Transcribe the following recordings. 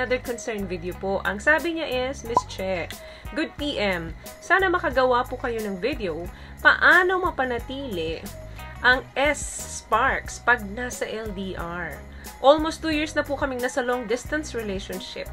another concern video po. Ang sabi niya is, Miss Che, good PM. Sana makagawa po kayo ng video paano mapanatili ang S-Sparks pag nasa LDR. Almost 2 years na po kaming nasa long distance relationship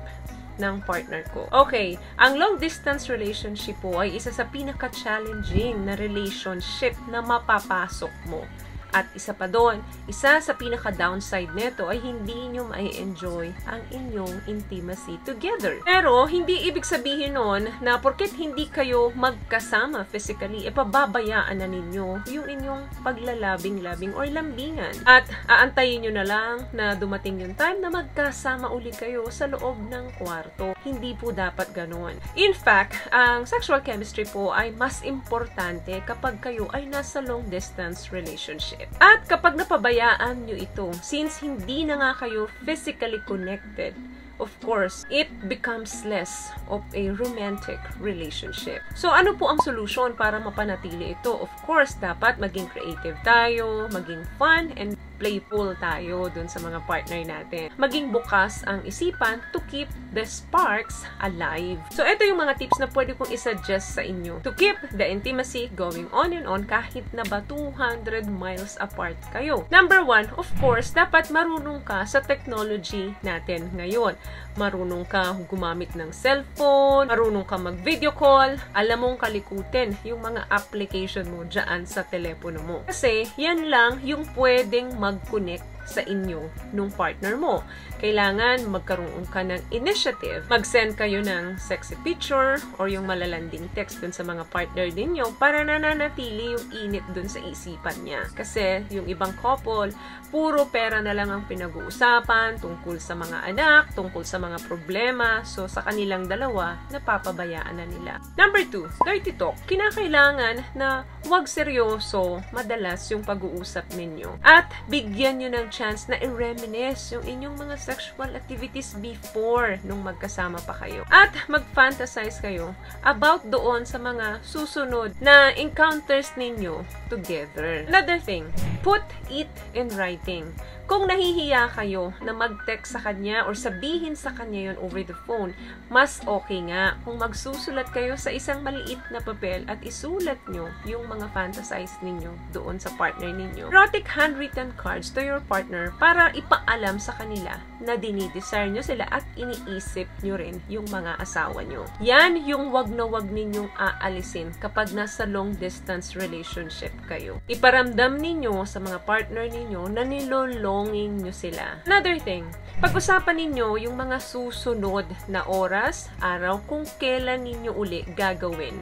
ng partner ko. Okay, ang long distance relationship po ay isa sa pinaka-challenging na relationship na mapapasok mo. At isa pa doon, isa sa pinaka-downside nito ay hindi nyo mai-enjoy ang inyong intimacy together. Pero, hindi ibig sabihin nun na porket hindi kayo magkasama physically, pababayaan na ninyo yung inyong paglalabing-labing or lambingan. At aantayin nyo na lang na dumating yung time na magkasama uli kayo sa loob ng kwarto. Hindi po dapat ganon. In fact, ang sexual chemistry po ay mas importante kapag kayo ay nasa long distance relationship. At kapag napabayaan nyo ito, since hindi na nga kayo physically connected, of course, it becomes less of a romantic relationship. So, ano po ang solution para mapanatili ito? Of course, dapat maging creative tayo, maging fun and playful tayo dun sa mga partner natin. Maging bukas ang isipan to keep the sparks alive. So, ito yung mga tips na pwede kong isuggest sa inyo to keep the intimacy going on and on kahit na ba 200 miles apart kayo. Number 1, of course, dapat marunong ka sa technology natin ngayon. Marunong ka gumamit ng cellphone, marunong ka mag-video call, alam mong kalikutin yung mga application mo dyan sa telepono mo. Kasi, yan lang yung pwedeng mag-connect sa inyo nung partner mo. Kailangan magkaroon ka ng initiative. Mag-send kayo ng sexy picture or yung malalanding text dun sa mga partner ninyo para nananatili yung init dun sa isipan niya. Kasi yung ibang couple, puro pera na lang ang pinag-uusapan tungkol sa mga anak, tungkol sa mga problema. So, sa kanilang dalawa, napapabayaan na nila. Number 2, dirty talk. Kinakailangan na huwag seryoso madalas yung pag-uusap ninyo. At bigyan nyo ng chance na i-reminisce yung inyong mga sexual activities before nung magkasama pa kayo. At mag-fantasize kayo about doon sa mga susunod na encounters ninyo together. Another thing, put it in writing. Kung nahihiya kayo na mag-text sa kanya or sabihin sa kanya yon over the phone, mas okay nga kung magsusulat kayo sa isang maliit na papel at isulat nyo yung mga fantasize ninyo doon sa partner ninyo. Erotic handwritten cards to your partner para ipaalam sa kanila na dinidesire nyo sila at iniisip nyo rin yung mga asawa nyo. Yan yung wag na wag ninyong aalisin kapag nasa long distance relationship kayo. Iparamdam ninyo sa mga partner ninyo na nilolonging nyo sila. Another thing, pag-usapan ninyo yung mga susunod na oras, araw, kung kailan ninyo uli gagawin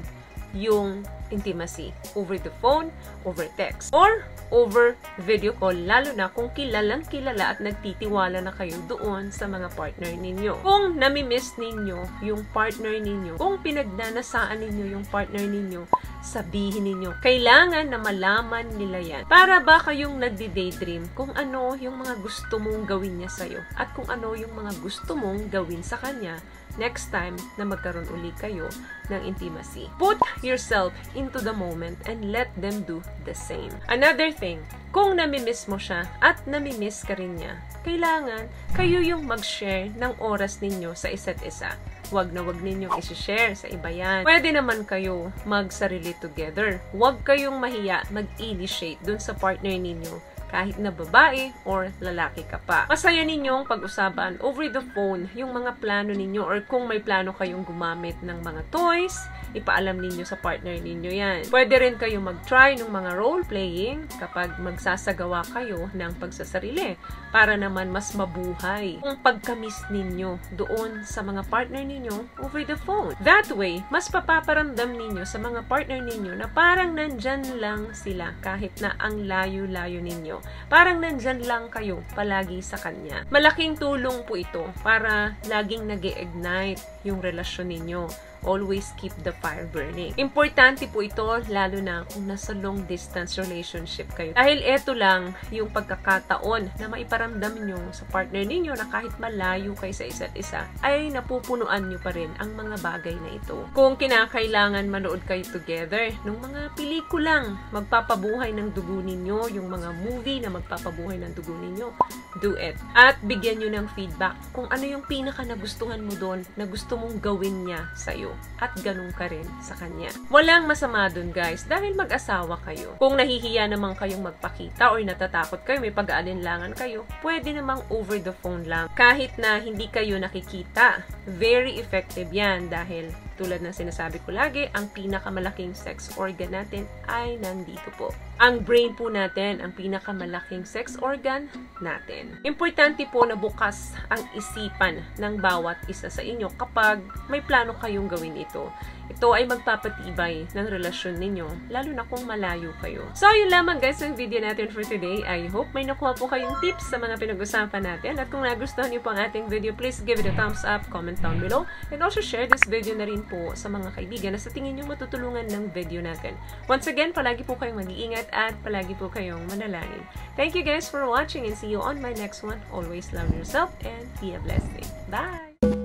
yung intimacy. Over the phone, over text, or over video call, lalo na kung kilalang kilala at nagtitiwala na kayo doon sa mga partner ninyo. Kung namimiss ninyo yung partner ninyo, kung pinagnanasaan ninyo yung partner ninyo, sabihin ninyo. Kailangan na malaman nila yan. Para ba kayong nagdi-daydream kung ano yung mga gusto mong gawin niya sa'yo at kung ano yung mga gusto mong gawin sa kanya next time na magkaroon uli kayo ng intimacy. Put yourself into the moment and let them do the same. Another thing, kung namimiss mo siya at namimiss ka rin niya, kailangan kayo yung mag-share ng oras ninyo sa isa't isa. Huwag na huwag ninyong isi-share sa iba yan. Pwede naman kayo magsarili together. Huwag kayong mahiya mag-initiate dun sa partner ninyo kahit na babae or lalaki ka pa. Masaya ninyong pag-usapan over the phone yung mga plano ninyo or kung may plano kayong gumamit ng mga toys, ipaalam ninyo sa partner ninyo yan. Pwede rin kayo mag-try ng mga role-playing kapag magsasagawa kayo ng pagsasarili para naman mas mabuhay ang pagkamis ninyo doon sa mga partner ninyo over the phone. That way, mas papaparamdam ninyo sa mga partner ninyo na parang nandyan lang sila kahit na ang layo-layo ninyo. Parang nandyan lang kayo palagi sa kanya. Malaking tulong po ito para laging nag-ignite yung relasyon ninyo. Always keep the fire burning. Importante po ito lalo na kung nasa long distance relationship kayo. Dahil ito lang yung pagkakataon na maiparamdam nyo sa partner ninyo na kahit malayo kayo sa isa't isa, ay napupunuan nyo pa rin ang mga bagay na ito. Kung kinakailangan manood kayo together ng mga pelikulang magpapabuhay ng dugo ninyo, yung mga movie healthy na magpapabuhay ng dugo ninyo, do it. At bigyan nyo ng feedback kung ano yung pinaka nagustuhan mo doon na gusto mong gawin niya sa'yo. At ganun ka rin sa kanya. Walang masama doon guys dahil mag-asawa kayo. Kung nahihiya naman kayong magpakita or natatakot kayo, may pag-aalinlangan kayo, pwede namang over the phone lang. Kahit na hindi kayo nakikita, very effective yan dahil tulad ng sinasabi ko lagi, ang pinakamalaking sex organ natin ay nandito po. Ang brain po natin, ang pinakamalaking sex organ natin. Importante po na bukas ang isipan ng bawat isa sa inyo kapag may plano kayong gawin ito. Ito ay magpapatibay ng relasyon ninyo, lalo na kung malayo kayo. So, yun lamang guys ang video natin for today. I hope may nakuha po kayong tips sa mga pinag-usapan natin. At kung nagustuhan niyo po ang ating video, please give it a thumbs up, comment down below, and also share this video na rin po sa mga kaibigan na sa tingin niyo matutulungan ng video natin. Once again, palagi po kayong mag-iingat at palagi po kayong manalangin. Thank you guys for watching and see you on my next one. Always love yourself and be a blessing. Bye!